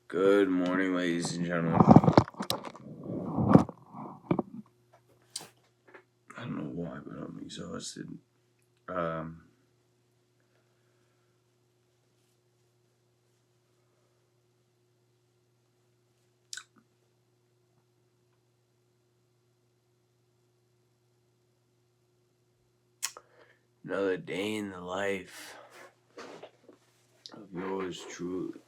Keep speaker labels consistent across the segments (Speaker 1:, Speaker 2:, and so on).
Speaker 1: Good morning, ladies and gentlemen. I don't know why, but I'm exhausted. Another day in the life of yours truly.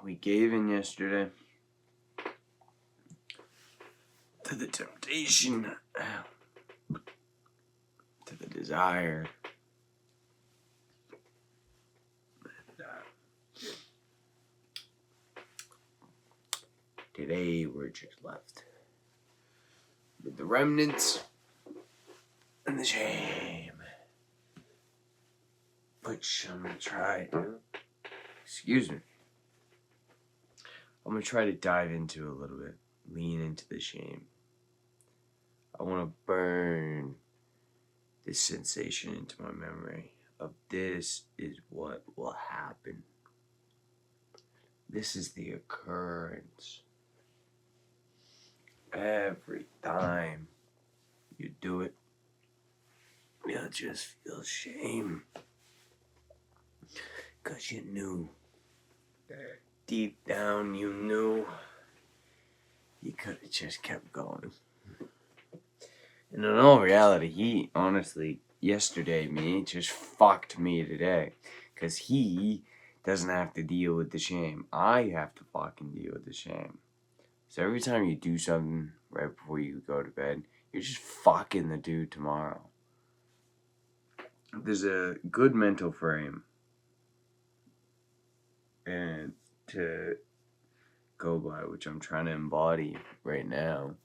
Speaker 1: We gave in yesterday to the temptation, to the desire. Today we're just left with the remnants and the shame, which I'm gonna try. Excuse me. I'm gonna try to dive into a little bit, lean into the shame. I want to burn this sensation into my memory of this is what will happen. This is the occurrence. Every time you do it, you'll just feel shame. Because you knew. Deep down, you knew. You could have just kept going. And in all reality, yesterday, just fucked me today. Because he doesn't have to deal with the shame. I have to fucking deal with the shame. So every time you do something right before you go to bed, you're just fucking the dude tomorrow. There's a good mental frame and to go by, which I'm trying to embody right now.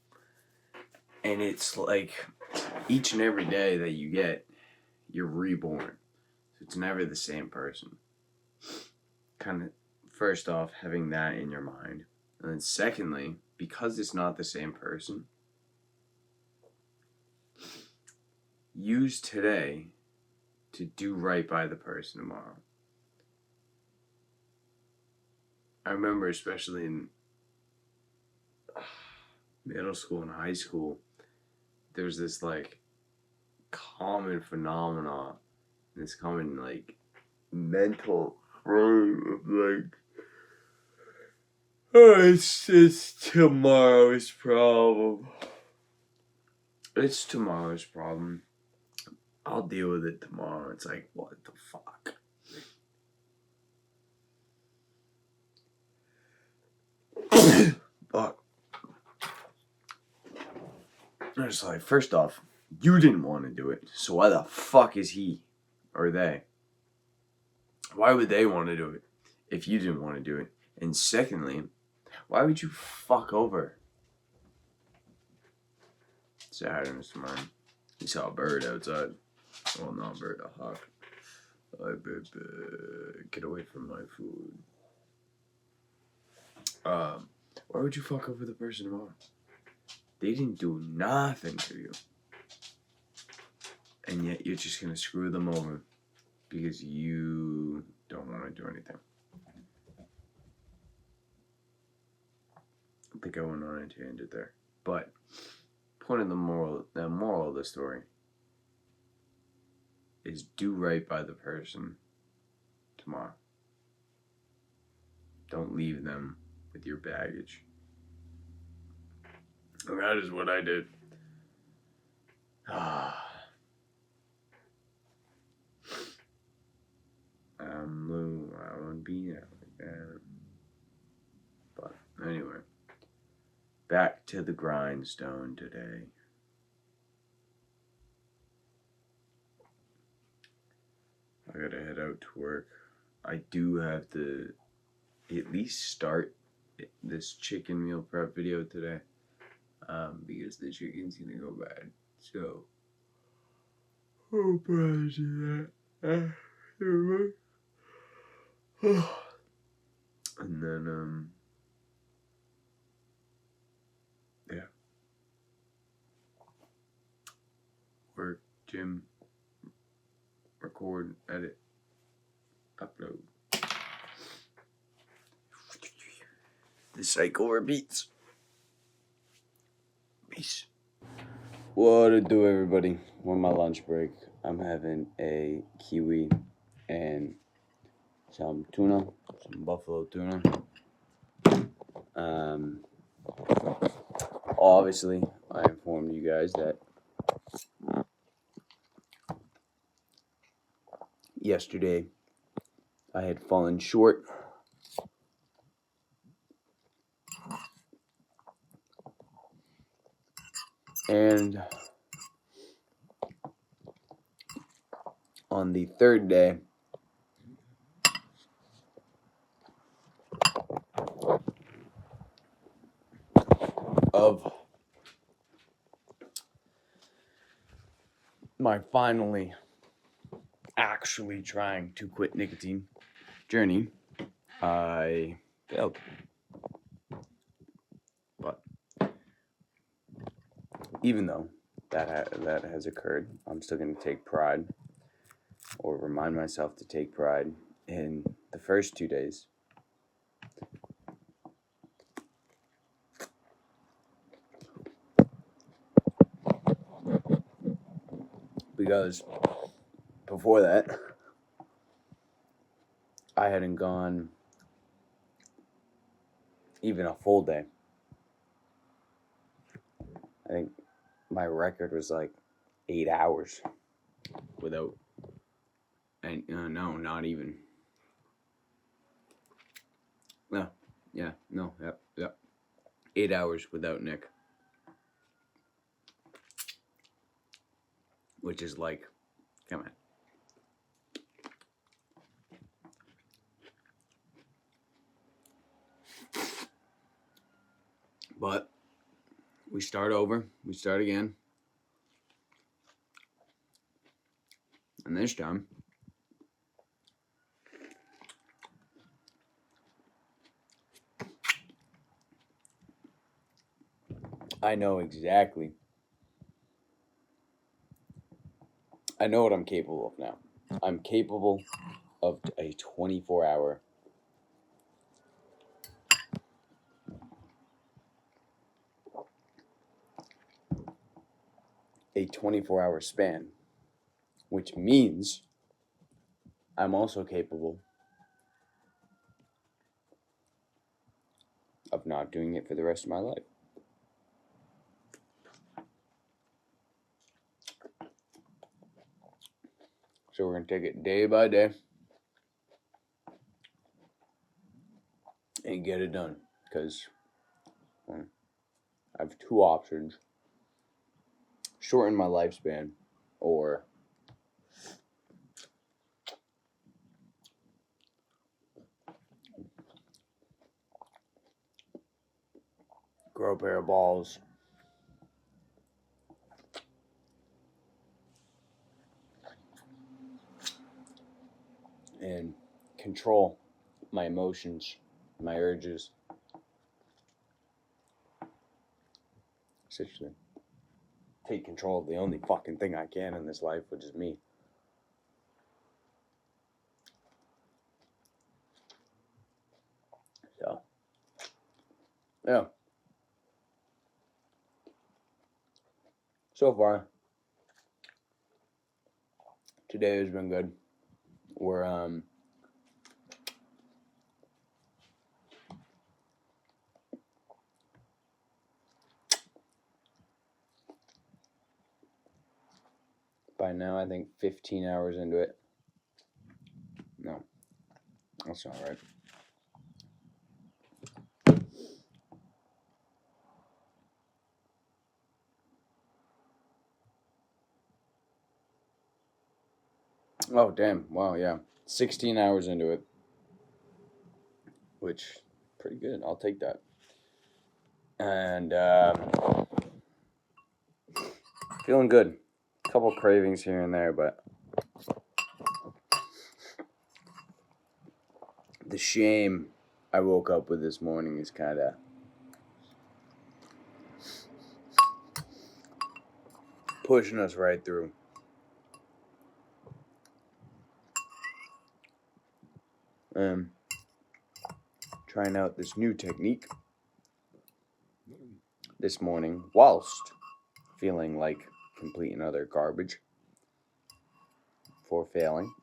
Speaker 1: And it's like each and every day that you get, you're reborn. So it's never the same person. Kind of, first off, having that in your mind. And then secondly, because it's not the same person, use today to do right by the person tomorrow. I remember, especially in middle school and high school, there's this like common phenomenon, this common like mental frame of like, oh, it's tomorrow's problem. It's tomorrow's problem. I'll deal with it tomorrow. It's like, what the fuck? Fuck. It's like, first off, you didn't want to do it, so why the fuck is he or they? Why would they want to do it if you didn't want to do it? And secondly, why would you fuck over? Saturday, Mr. Martin. He saw a bird outside. Well, not a bird, a hawk. Get away from my food. Why would you fuck over the person tomorrow? They didn't do nothing to you. And yet you're just gonna screw them over because you don't want to do anything. I think I went on a tangent there. But point of the moral of the story is do right by the person tomorrow. Don't leave them with your baggage. And that is what I did. I'm blue, I want to be out again. But anyway, back to the grindstone today. I gotta head out to work. I do have to at least start this chicken meal prep video today. Because the chicken's gonna go bad. So, hope I do that. And then, yeah. Work, gym, record, edit, upload. The cycle repeats. Peace. What to do, everybody? On my lunch break, I'm having a kiwi and some tuna, some buffalo tuna. Obviously, I informed you guys that yesterday I had fallen short and on the third day of my finally actually trying to quit nicotine journey, I failed. But even though that has occurred, I'm still going to take pride, or remind myself to take pride, in the first 2 days. Because before that, I hadn't gone even a full day. I think my record was like 8 hours without, and no, not even. No, yeah, no, yep. 8 hours without Nick. Which is like, come on. But we start over, we start again. And this time, I know exactly. I know what I'm capable of now. I'm capable of a 24-hour span, which means I'm also capable of not doing it for the rest of my life. So we're going to take it day by day and get it done. Because I have two options: shorten my lifespan, or grow a pair of balls and control my emotions, my urges. Essentially, take control of the only fucking thing I can in this life, which is me. So, yeah. So far, today has been good. We're by now, I think 15 hours into it. No, that's not right. Oh, damn. Wow, yeah. 16 hours into it. Which, pretty good. I'll take that. And, feeling good. A couple cravings here and there, but the shame I woke up with this morning is kind of pushing us right through. Trying out this new technique this morning whilst feeling like complete and utter garbage for failing.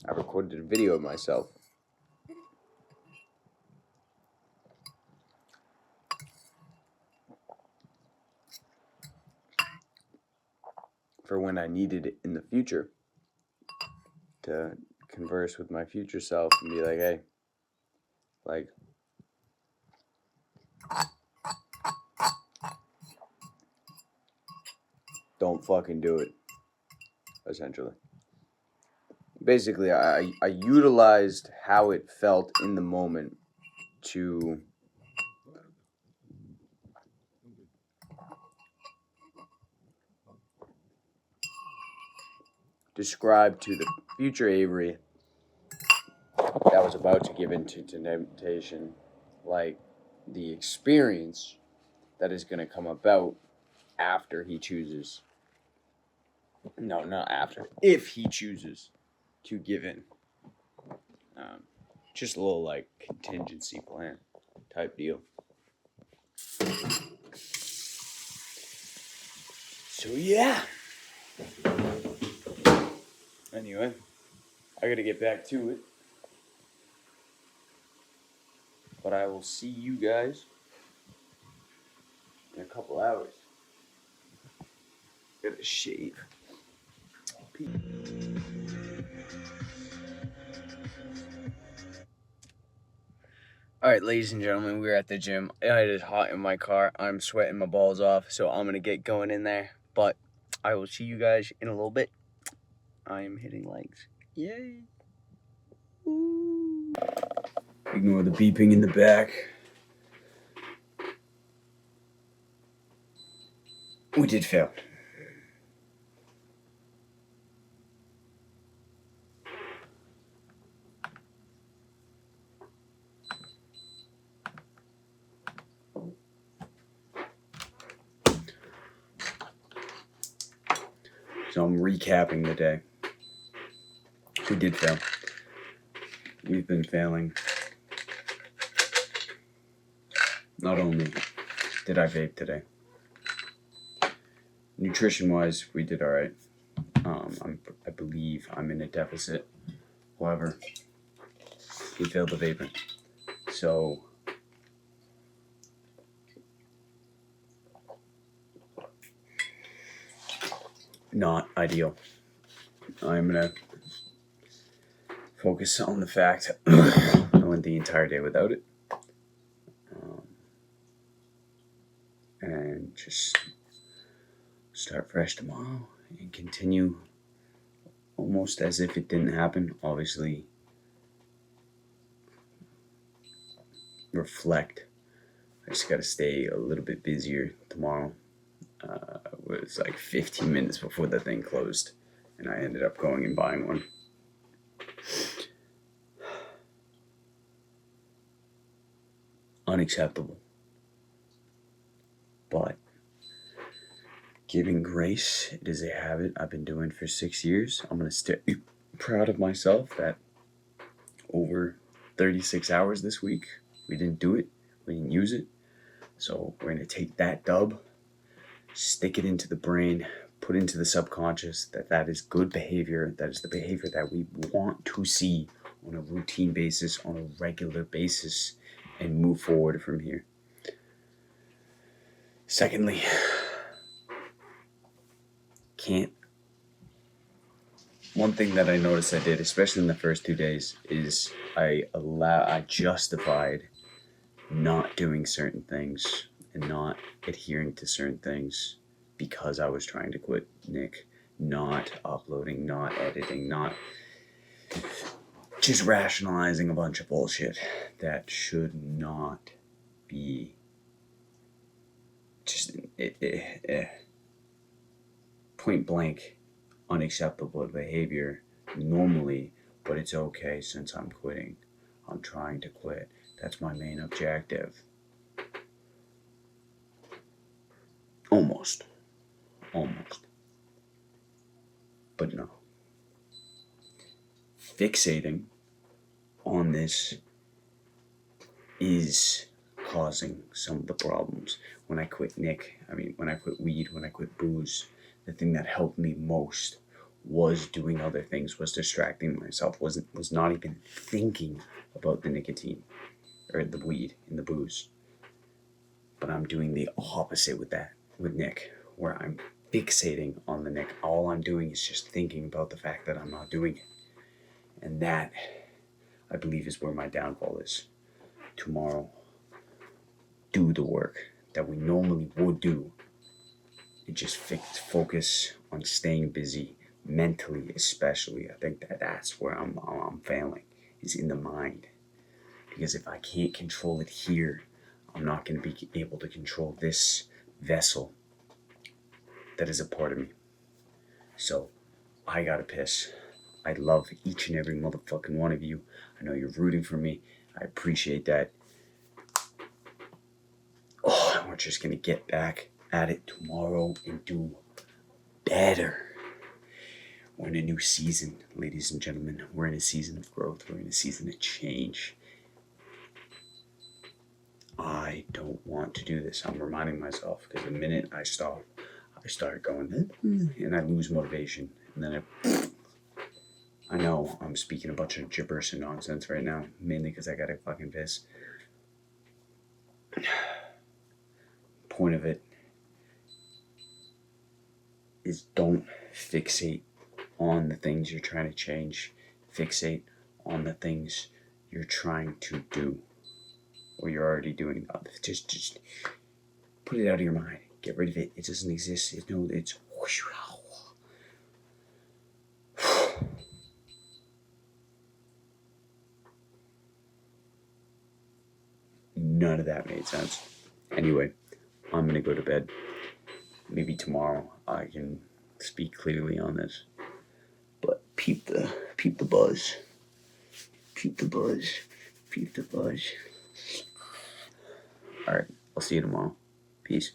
Speaker 1: I recorded a video of myself for when I needed it in the future to converse with my future self and be like, hey, like, don't fucking do it, essentially. Basically, I utilized how it felt in the moment to describe to the future Avery that was about to give into temptation, like, the experience that is going to come about after he chooses. No, not after. If he chooses to give in. Just a little, like, contingency plan type deal. So, yeah. Anyway, I gotta get back to it. But I will see you guys in a couple hours. Gotta shave. Peace. Alright, ladies and gentlemen, we're at the gym. It is hot in my car. I'm sweating my balls off, so I'm gonna get going in there. But I will see you guys in a little bit. I am hitting legs. Yay! Woo. Ignore the beeping in the back. We did fail. So I'm recapping the day. We did fail. We've been failing. Not only did I vape today, nutrition-wise, we did all right. I believe I'm in a deficit. However, we failed the vaping. So, not ideal. I'm going to focus on the fact I went the entire day without it. And just start fresh tomorrow and continue almost as if it didn't happen. Obviously, reflect. I just got to stay a little bit busier tomorrow. It was like 15 minutes before the thing closed, and I ended up going and buying one. Unacceptable. But giving grace, it is a habit I've been doing for 6 years. I'm going to stay proud of myself that over 36 hours this week, we didn't do it. We didn't use it. So we're going to take that dub, stick it into the brain, put into the subconscious that is good behavior. That is the behavior that we want to see on a routine basis, on a regular basis, and move forward from here. Secondly, one thing that I noticed I did, especially in the first 2 days, is I justified not doing certain things and not adhering to certain things because I was trying to quit Nick. Not uploading, not editing, not just rationalizing a bunch of bullshit that should not be just point blank unacceptable behavior normally, but it's okay since I'm quitting. I'm trying to quit. That's my main objective. Almost. But no. Fixating
Speaker 2: on this is causing some of the problems. When I quit when I quit weed, when I quit booze, the thing that helped me most was doing other things, was distracting myself, was not even thinking about the nicotine or the weed and the booze. But I'm doing the opposite with Nick, where I'm fixating on the Nick. All I'm doing is just thinking about the fact that I'm not doing it. And that, I believe, is where my downfall is. Tomorrow, do the work that we normally would do and just focus on staying busy mentally, especially. I think that's where I'm failing, is in the mind. Because if I can't control it here, I'm not going to be able to control this vessel that is a part of me. So I gotta piss. I love each and every motherfucking one of you. I know you're rooting for me. I appreciate that. Oh, we're just gonna get back at it tomorrow and do better. We're in a new season, ladies and gentlemen. We're in a season of growth. We're in a season of change. I don't want to do this. I'm reminding myself, because the minute I stop, I start going, and I lose motivation. And then I know I'm speaking a bunch of gibberish and nonsense right now, mainly because I gotta fucking piss. Point of it is, don't fixate on the things you're trying to change. Fixate on the things you're trying to do, or you're already doing. Just put it out of your mind. Get rid of it. It doesn't exist. It's none of that made sense. Anyway, I'm gonna go to bed. Maybe tomorrow I can speak clearly on this. But peep the buzz. Peep the buzz. Peep the buzz. Alright, I'll see you tomorrow. Peace.